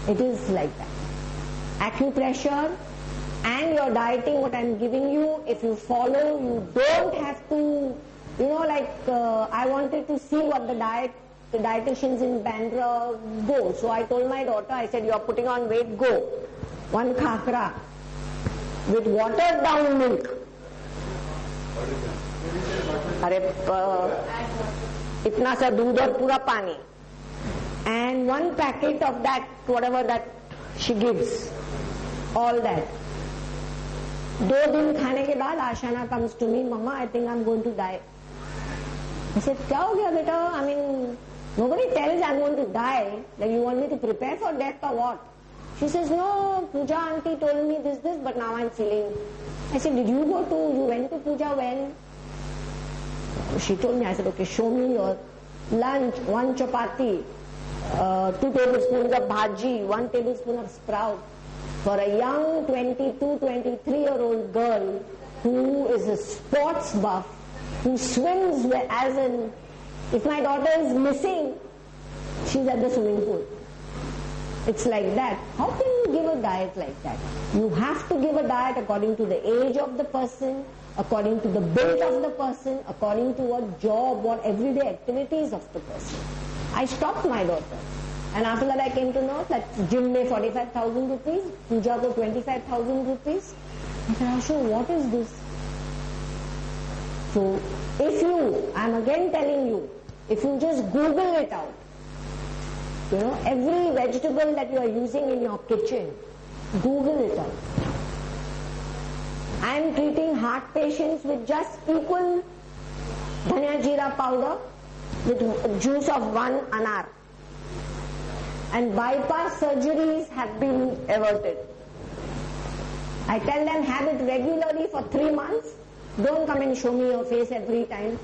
It is like that. Acupressure and your dieting, what I'm giving you, if you follow, you don't have to, I wanted to see what the dietitians in Bandra go. So I told my daughter, I said, you are putting on weight, go. 1 khakra with watered down milk. अरे इतना सा दूध और पूरा पानी, and 1 packet of that, whatever that she gives, all that. 2 दिन खाने के बाद Ashana comes to me, Mama, I think I'm going to die. I said, क्या हो गया बेटा? I mean, nobody tells I'm going to die. Like, you want me to prepare for death or what? She says, no, Pooja auntie told me this, but now I'm feeling. I said, you went to Pooja when? She told me. I said, okay, show me your lunch. 1 chapati, 2 tablespoons of bhaji, 1 tablespoon of sprout. For a young 22, 23-year-old girl who is a sports buff, who swims as in, if my daughter is missing, she's at the swimming pool. It's like that. How can you give a diet like that? You have to give a diet according to the age of the person, according to the build of the person, according to what job, what everyday activities of the person. I stopped my daughter. And after that I came to know that gym may 45,000 rupees, puja ko 25,000 rupees. I said, Ashu, what is this? So, if you, I'm again telling you, if you just Google it out, every vegetable that you are using in your kitchen, Google it out. I am treating heart patients with just equal dhania jeera powder with juice of 1 anar. And bypass surgeries have been averted. I tell them, have it regularly for 3 months. Don't come and show me your face every time.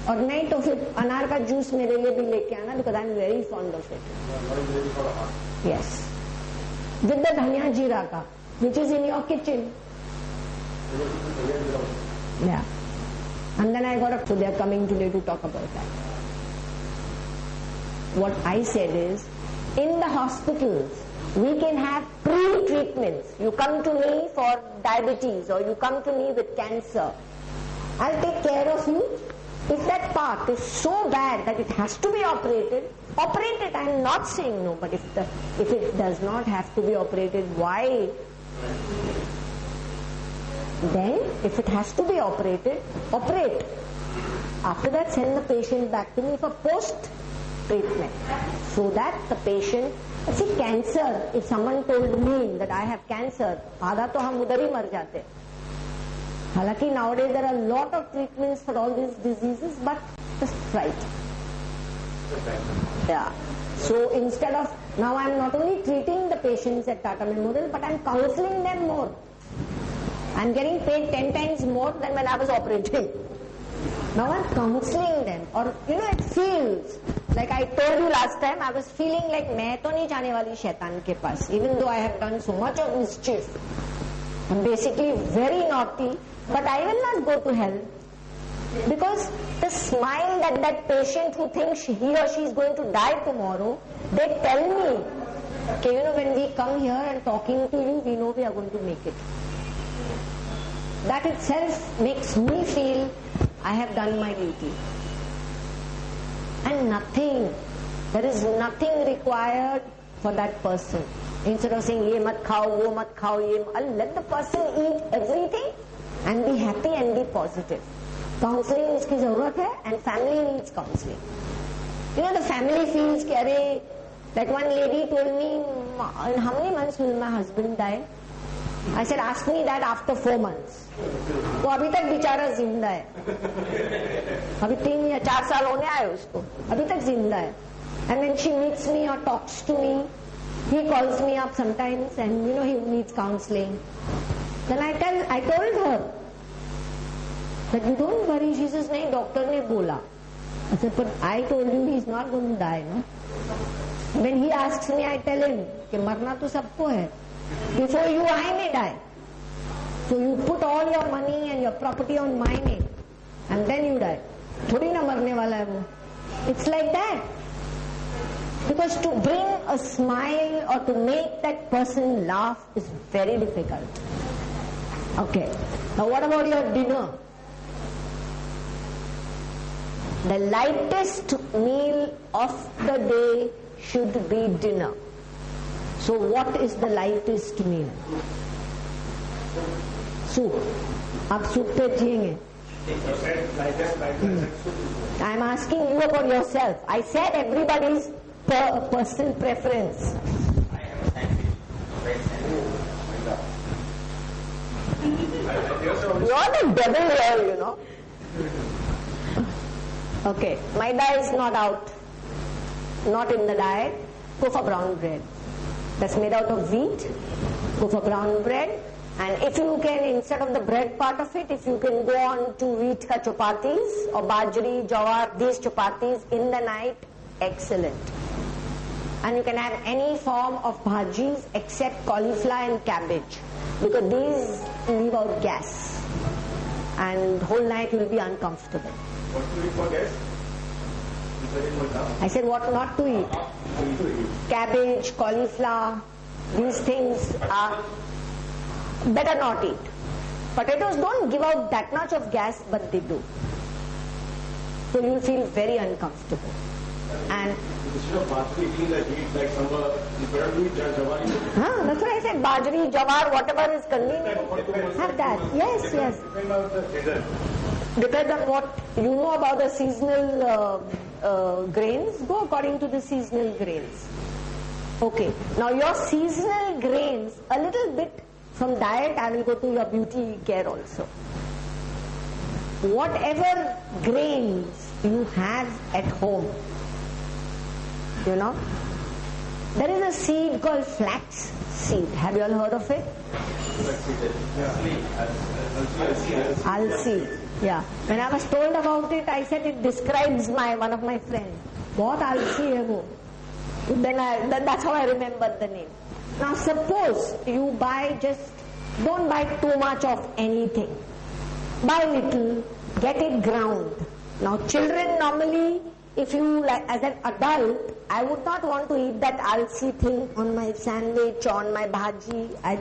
और नहीं तो फिर अनार का juice मेरे लिए भी लेके आना, because I'm very fond of it. Yes. With the dhania jeera ka, which is in your kitchen. Yeah. And then I got up, so they are coming today to talk about that. What I said is, in the hospitals, we can have pre-treatments. You come to me for diabetes or you come to me with cancer. I'll take care of you. If that part is so bad that it has to be operated, operate it. I'm not saying no, but if it does not have to be operated, why? Then, if it has to be operated, operate. After that, send the patient back to me for post-treatment. So that the patient, see, cancer, if someone told me that I have cancer, आधा तो हम उधर ही मर जाते. हालांकि nowadays there are a lot of treatments for all these diseases, but just right. Yeah. So instead of, now I am not only treating the patients at Tata Memorial, but I am counseling them more. I am getting paid 10 times more than when I was operating. Now I am counseling them, or it feels like I told you last time, I was feeling like मैं तो नहीं जाने वाली शैतान के पास, even though I have done so much of mischief. I'm basically very naughty, but I will not go to hell. Because the smile that that patient who thinks he or she is going to die tomorrow, they tell me, okay, when we come here and talking to you, we know we are going to make it. That itself makes me feel I have done my duty. And there is nothing required for that person. Instead of saying, ye mat khao, wo mat khao, let the person eat everything and be happy and be positive. Counseling iski zarurat hai, and family needs counseling. The family feels, like one lady told me, in how many months will my husband die? I said, ask me that after 4 months. वो अभी तक बेचारा जिंदा है, अभी 3 या 4 साल होने आए उसको, अभी तक जिंदा है. And when she meets me or talks to me, he calls me up sometimes and he needs counseling. Then I told her that you don't worry. She says, nahi, doctor ne bola. I said, but I told you he's not going to die, no? When he asks me, I tell him कि मरना तो सबको है. Before you, I may die. So you put all your money and your property on my name, and then you die. थोड़ी ना मरने वाला है वो. It's like that. Because to bring a smile or to make that person laugh is very difficult. Okay. Now what about your dinner? The lightest meal of the day should be dinner. So what is the lightest meal? Soup. आप soup पे जिएंगे? I am asking you about yourself. I said everybody's personal preference. You're the devil here, you know. Okay, maida is not out, not in the diet. Go for brown bread. That's made out of wheat. Go for brown bread. And if you can, instead of the bread part of it, if you can go on to wheat ka chapatis or bajri, jawar, these chapatis in the night, excellent. And you can have any form of bhajis except cauliflower and cabbage, because these leave out gas and whole night you will be uncomfortable. What to eat for gas? I said what not to eat. Cabbage, cauliflower, these things are better not eat. Potatoes don't give out that much of gas, but they do. So you will feel very uncomfortable. And instead of bajri eating the wheat like sambar, you better do jawari. that's what I said. Bajri, jawar, whatever is convenient, have that. Yes, yes. Depend on the season. Depends on what you know about the seasonal grains. Go according to the seasonal grains. Okay. Now your seasonal grains, a little bit from diet, I will go to your beauty care also. Whatever grains you have at home, you know, there is a seed called flax seed. Have you all heard of it? Alsi. Yeah. When I was told about it, I said it describes one of my friends. बहुत आलसी है वो. Then that's how I remembered the name. Now suppose you don't buy too much of anything. Buy little, get it ground. Now children normally, if you like, as an adult, I would not want to eat that alsi thing on my sandwich, on my bhaji. I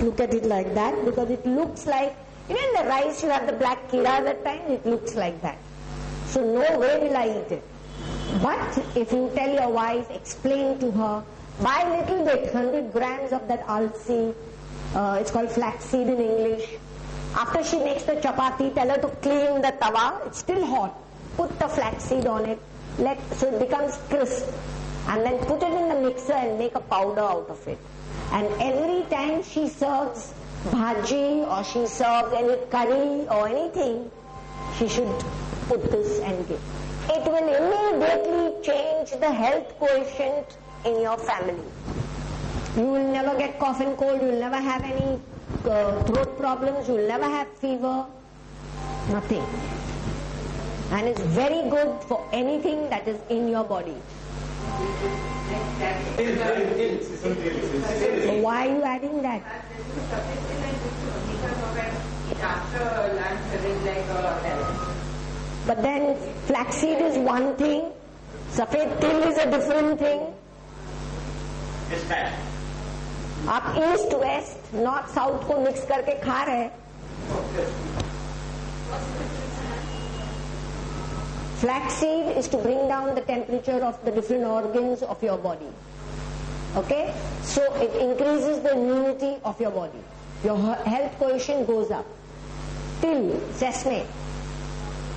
look at it like that because it looks like, you know, in the rice you have the black kira at times, it looks like that. So no way will I eat it. But if you tell your wife, explain to her, buy a little bit, 100 grams of that alsi, it's called flaxseed in English. After she makes the chapati, tell her to clean the tawa, it's still hot. Put the flaxseed on it, so it becomes crisp. And then put it in the mixer and make a powder out of it. And every time she serves bhaji or she serves any curry or anything, she should put this and give. It will immediately change the health quotient in your family. You will never get cough and cold, you will never have any throat problems, you will never have fever, nothing. And it's very good for anything that is in your body. So why are you adding that? But then flaxseed is one thing, safed til is a different thing. It's fat. आप east west north south को mix करके खा रहे. Flaxseed is to bring down the temperature of the different organs of your body. Okay? So it increases the immunity of your body. Your health quotient goes up. Till, sesame,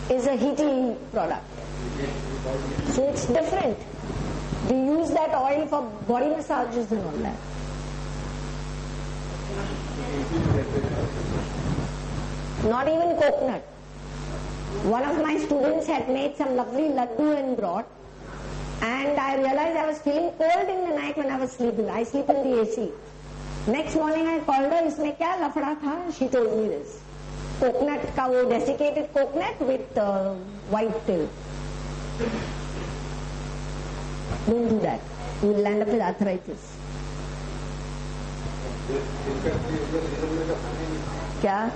is a heaty product. So it's different. We use that oil for body massages and all that. Not even coconut. One of my students had made some lovely laddu and brought, and I realized I was feeling cold in the night when I was sleeping. I sleep in the AC. Next morning I called her, इसमें क्या लफड़ा था? She told me this. Coconut का वो desiccated coconut with white till. Don't do that. You will end up with arthritis. क्या?